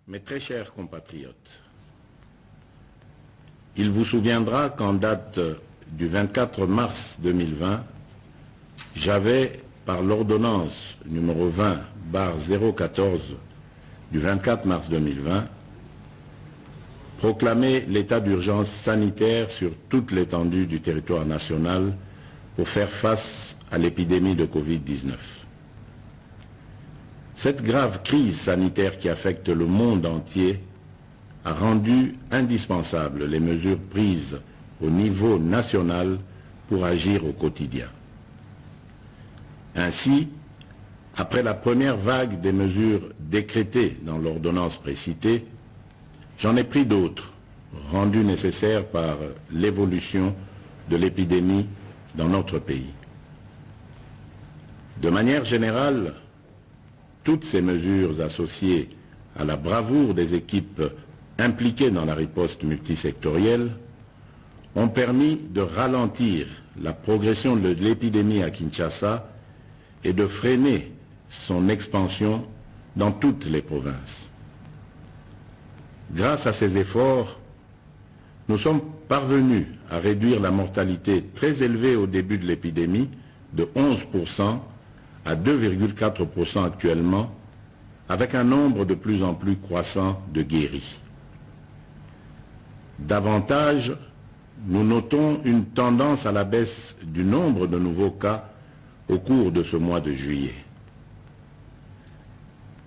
Mes très chers compatriotes, il vous souviendra qu'en date du 24 mars 2020, j'avais, par l'ordonnance numéro 20/014 du 24 mars 2020, proclamé l'état d'urgence sanitaire sur toute l'étendue du territoire national pour faire face à l'épidémie de Covid-19. Cette grave crise sanitaire qui affecte le monde entier a rendu indispensables les mesures prises au niveau national pour agir au quotidien. Ainsi, après la première vague des mesures décrétées dans l'ordonnance précitée, j'en ai pris d'autres, rendues nécessaires par l'évolution de l'épidémie dans notre pays. De manière générale, toutes ces mesures associées à la bravoure des équipes impliquées dans la riposte multisectorielle ont permis de ralentir la progression de l'épidémie à Kinshasa et de freiner son expansion dans toutes les provinces. Grâce à ces efforts, nous sommes parvenus à réduire la mortalité très élevée au début de l'épidémie de 11% à 2,4% actuellement, avec un nombre de plus en plus croissant de guéris. Davantage, nous notons une tendance à la baisse du nombre de nouveaux cas au cours de ce mois de juillet.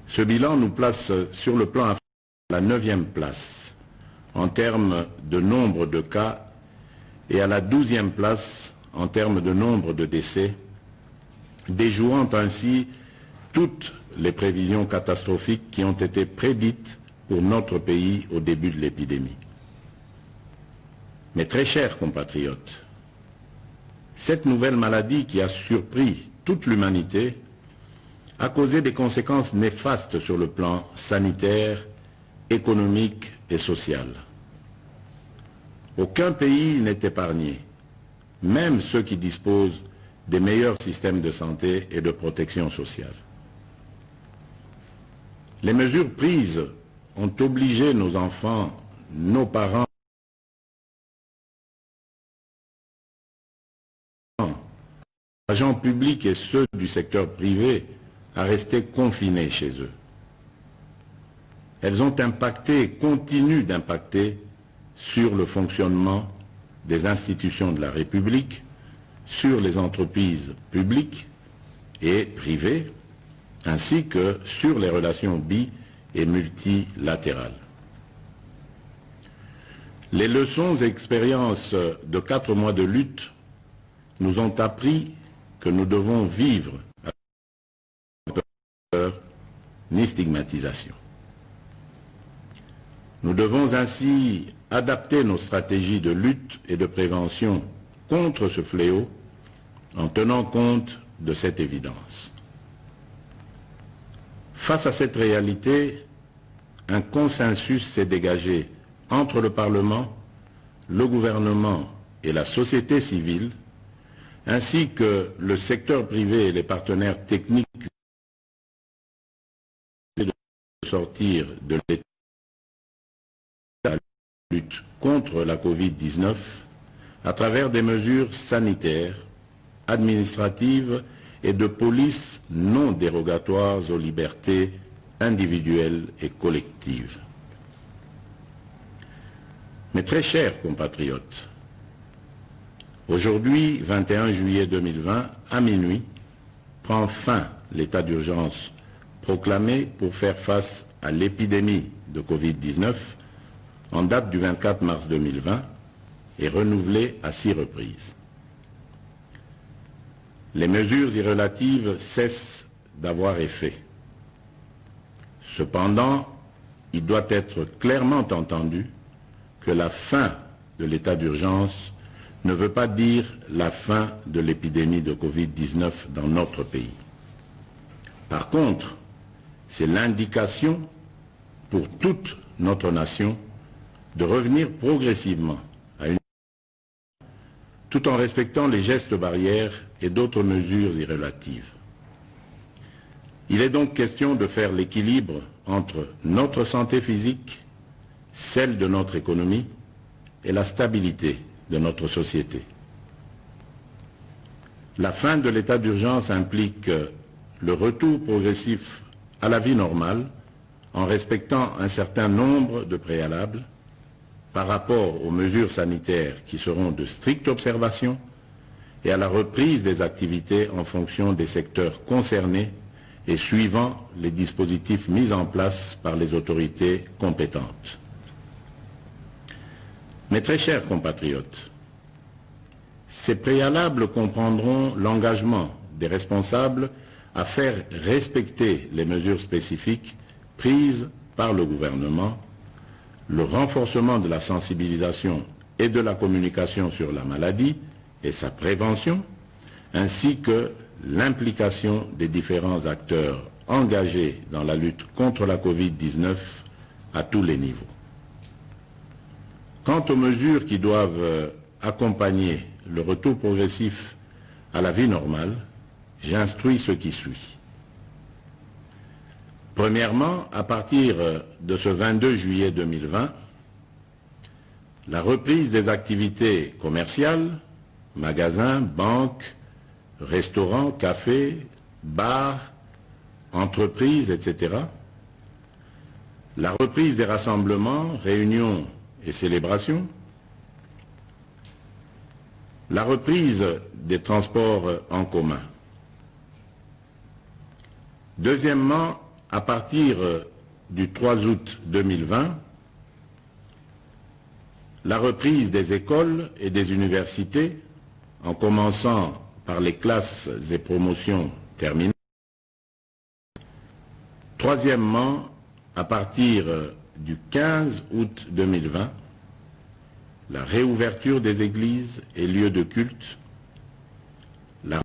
Ce bilan nous place sur le plan africain à la 9e place en termes de nombre de cas et à la 12e place en termes de nombre de décès, déjouant ainsi toutes les prévisions catastrophiques qui ont été prédites pour notre pays au début de l'épidémie. Mes très chers compatriotes, cette nouvelle maladie qui a surpris toute l'humanité a causé des conséquences néfastes sur le plan sanitaire, économique et social. Aucun pays n'est épargné, même ceux qui disposent des meilleurs systèmes de santé et de protection sociale. Les mesures prises ont obligé nos enfants, nos parents, agents publics et ceux du secteur privé à rester confinés chez eux. Elles ont impacté et continuent d'impacter sur le fonctionnement des institutions de la République, sur les entreprises publiques et privées, ainsi que sur les relations bi- et multilatérales. Les leçons et expériences de 4 mois de lutte nous ont appris que nous devons vivre avec peur ni stigmatisation. Nous devons ainsi adapter nos stratégies de lutte et de prévention contre ce fléau en tenant compte de cette évidence. Face à cette réalité, un consensus s'est dégagé entre le Parlement, le gouvernement et la société civile, ainsi que le secteur privé et les partenaires techniques de sortir de l'état de lutte contre la Covid-19 à travers des mesures sanitaires, administratives et de police non dérogatoires aux libertés individuelles et collectives. Mes très chers compatriotes, aujourd'hui, 21 juillet 2020, à minuit, prend fin l'état d'urgence proclamé pour faire face à l'épidémie de Covid-19 en date du 24 mars 2020 et renouvelé à 6 reprises. Les mesures irrelatives cessent d'avoir effet. Cependant, il doit être clairement entendu que la fin de l'état d'urgence ne veut pas dire la fin de l'épidémie de Covid-19 dans notre pays. Par contre, c'est l'indication pour toute notre nation de revenir progressivement à une tout en respectant les gestes barrières et d'autres mesures irrelatives. Il est donc question de faire l'équilibre entre notre santé physique, celle de notre économie et la stabilité de notre société. La fin de l'état d'urgence implique le retour progressif à la vie normale en respectant un certain nombre de préalables par rapport aux mesures sanitaires qui seront de stricte observation et à la reprise des activités en fonction des secteurs concernés et suivant les dispositifs mis en place par les autorités compétentes. Mes très chers compatriotes, ces préalables comprendront l'engagement des responsables à faire respecter les mesures spécifiques prises par le gouvernement, le renforcement de la sensibilisation et de la communication sur la maladie et sa prévention, ainsi que l'implication des différents acteurs engagés dans la lutte contre la Covid-19 à tous les niveaux. Quant aux mesures qui doivent accompagner le retour progressif à la vie normale, j'instruis ce qui suit. Premièrement, à partir de ce 22 juillet 2020, la reprise des activités commerciales, magasins, banques, restaurants, cafés, bars, entreprises, etc. La reprise des rassemblements, réunions et célébrations. La reprise des transports en commun. Deuxièmement, à partir du 3 août 2020, la reprise des écoles et des universités, en commençant par les classes et promotions terminales. Troisièmement, à partir du 15 août 2020, la réouverture des églises et lieux de culte, la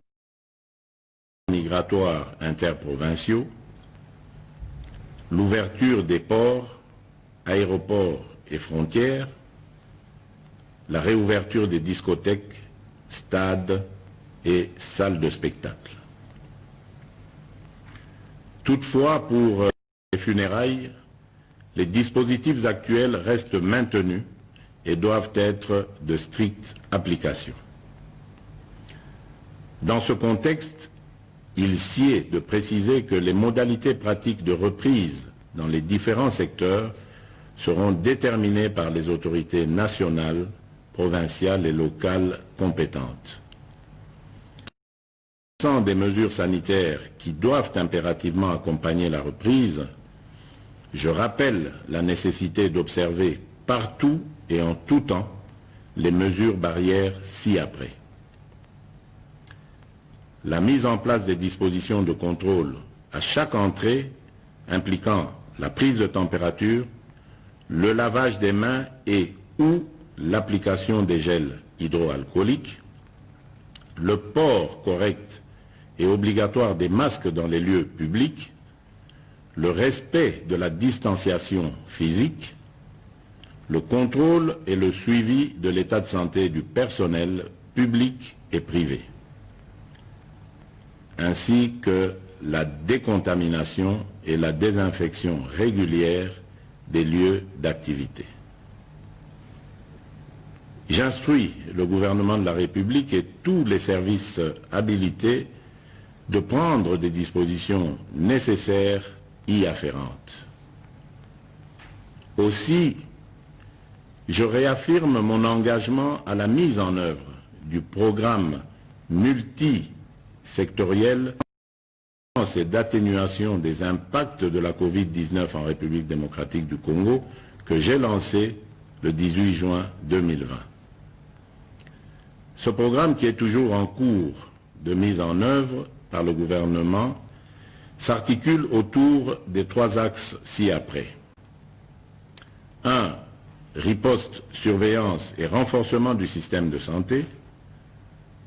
migratoire interprovinciaux, l'ouverture des ports, aéroports et frontières, la réouverture des discothèques, stades et salles de spectacle. Toutefois, pour les funérailles, les dispositifs actuels restent maintenus et doivent être de stricte application. Dans ce contexte, il sied de préciser que les modalités pratiques de reprise dans les différents secteurs seront déterminées par les autorités nationales, provinciales et locales compétentes. Sans des mesures sanitaires qui doivent impérativement accompagner la reprise, je rappelle la nécessité d'observer partout et en tout temps les mesures barrières ci-après. La mise en place des dispositions de contrôle à chaque entrée impliquant la prise de température, le lavage des mains et ou l'application des gels hydroalcooliques, le port correct et obligatoire des masques dans les lieux publics, le respect de la distanciation physique, le contrôle et le suivi de l'état de santé du personnel public et privé, ainsi que la décontamination et la désinfection régulière des lieux d'activité. J'instruis le gouvernement de la République et tous les services habilités de prendre des dispositions nécessaires y afférentes. Aussi, je réaffirme mon engagement à la mise en œuvre du programme multisectoriel et d'atténuation des impacts de la Covid-19 en République démocratique du Congo que j'ai lancé le 18 juin 2020. Ce programme, qui est toujours en cours de mise en œuvre par le gouvernement, s'articule autour des trois axes ci-après. 1. Riposte, surveillance et renforcement du système de santé.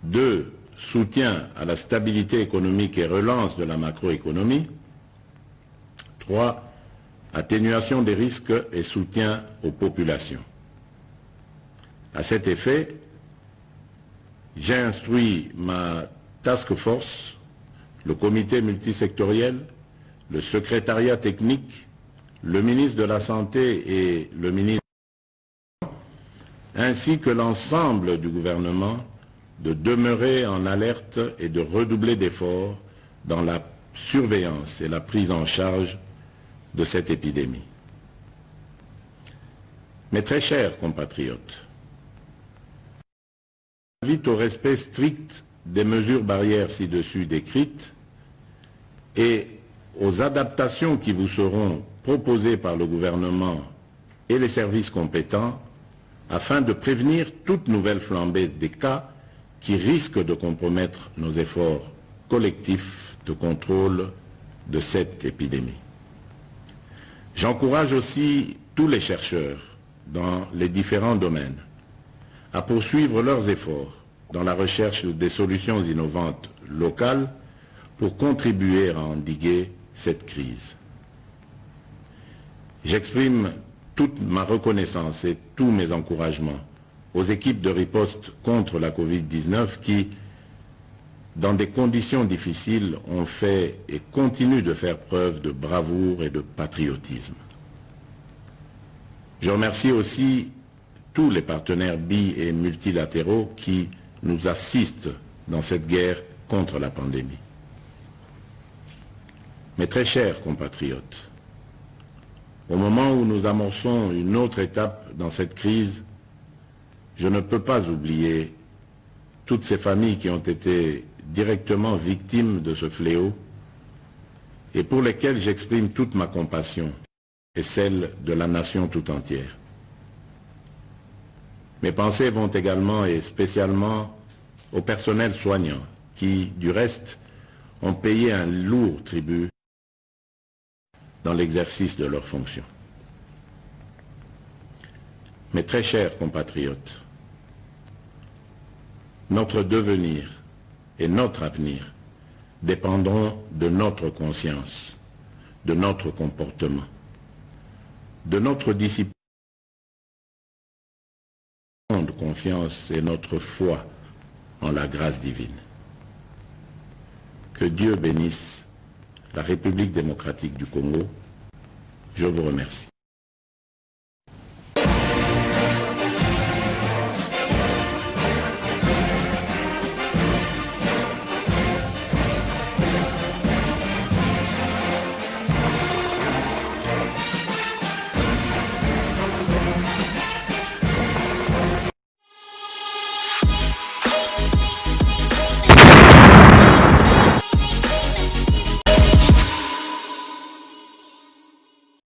2. Soutien à la stabilité économique et relance de la macroéconomie. 3. Atténuation des risques et soutien aux populations. À cet effet, j'ai instruit ma task force, le comité multisectoriel, le secrétariat technique le ministre de la Santé et le ministre, ainsi que l'ensemble du gouvernement, de demeurer en alerte et de redoubler d'efforts dans la surveillance et la prise en charge de cette épidémie. Mes très chers compatriotes, j'invite au respect strict des mesures barrières ci-dessus décrites et aux adaptations qui vous seront proposées par le gouvernement et les services compétents afin de prévenir toute nouvelle flambée des cas qui risquent de compromettre nos efforts collectifs de contrôle de cette épidémie. J'encourage aussi tous les chercheurs dans les différents domaines à poursuivre leurs efforts dans la recherche des solutions innovantes locales pour contribuer à endiguer cette crise. J'exprime toute ma reconnaissance et tous mes encouragements aux équipes de riposte contre la Covid-19 qui, dans des conditions difficiles, ont fait et continuent de faire preuve de bravoure et de patriotisme. Je remercie aussi tous les partenaires bi- et multilatéraux qui nous assistent dans cette guerre contre la pandémie. Mes très chers compatriotes, au moment où nous amorçons une autre étape dans cette crise, je ne peux pas oublier toutes ces familles qui ont été directement victimes de ce fléau et pour lesquelles j'exprime toute ma compassion et celle de la nation tout entière. Mes pensées vont également et spécialement au personnel soignant qui, du reste, ont payé un lourd tribut dans l'exercice de leurs fonctions. Mes très chers compatriotes, notre devenir et notre avenir dépendront de notre conscience, de notre comportement, de notre discipline, de confiance et notre foi en la grâce divine. Que Dieu bénisse la République démocratique du Congo. Je vous remercie.